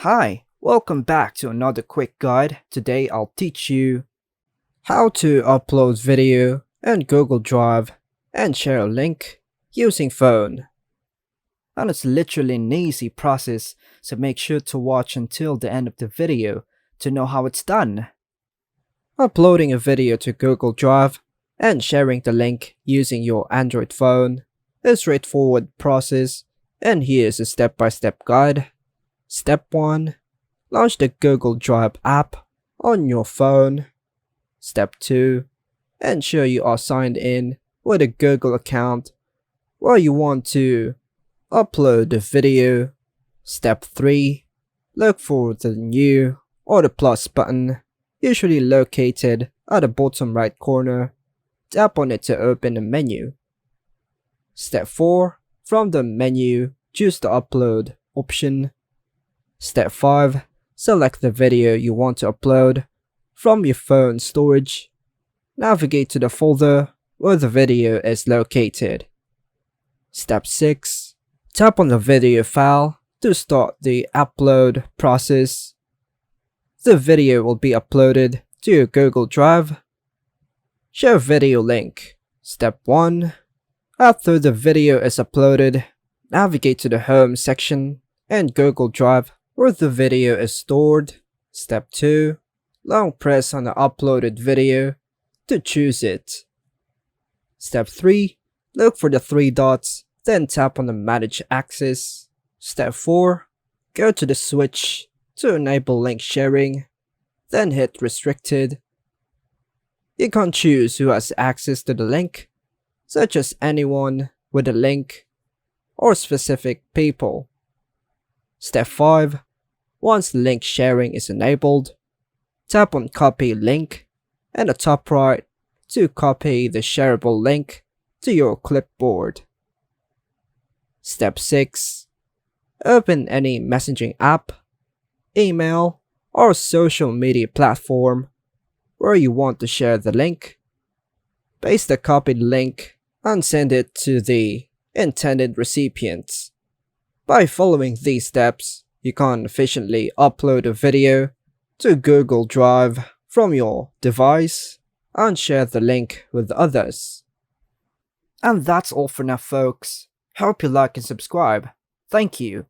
Hi, welcome back to another quick guide. Today I'll teach you how to upload video in Google Drive and share a link using phone. And it's literally an easy process, so make sure to watch until the end of the video to know how it's done. Uploading a video to Google Drive and sharing the link using your Android phone is a straightforward process, and here's a step-by-step guide. Step 1. Launch the Google Drive app on your phone. Step 2. Ensure you are signed in with a Google account where you want to upload the video. Step 3. Look for the new or the plus button, usually located at the bottom right corner. Tap on it to open the menu. Step 4. From the menu, choose the upload option. Step 5. Select the video you want to upload from your phone storage. Navigate to the folder where the video is located. Step 6. Tap on the video file to start the upload process. The video will be uploaded to your Google Drive. Share video link. Step 1. After the video is uploaded, navigate to the home section and Google Drive where the video is stored. Step 2. Long press on the uploaded video to choose it. Step 3. Look for the 3 dots, then tap on the Manage Access. Step 4. Go to the switch to enable link sharing, then hit Restricted. You can choose who has access to the link, such as anyone with a link or specific people. Step 5. Once link sharing is enabled, tap on Copy Link in the top right to copy the shareable link to your clipboard. Step 6. Open any messaging app, email, or social media platform where you want to share the link. Paste the copied link and send it to the intended recipients. By following these steps, you can efficiently upload a video to Google Drive from your device and share the link with others. And that's all for now, folks. Hope you like and subscribe. Thank you.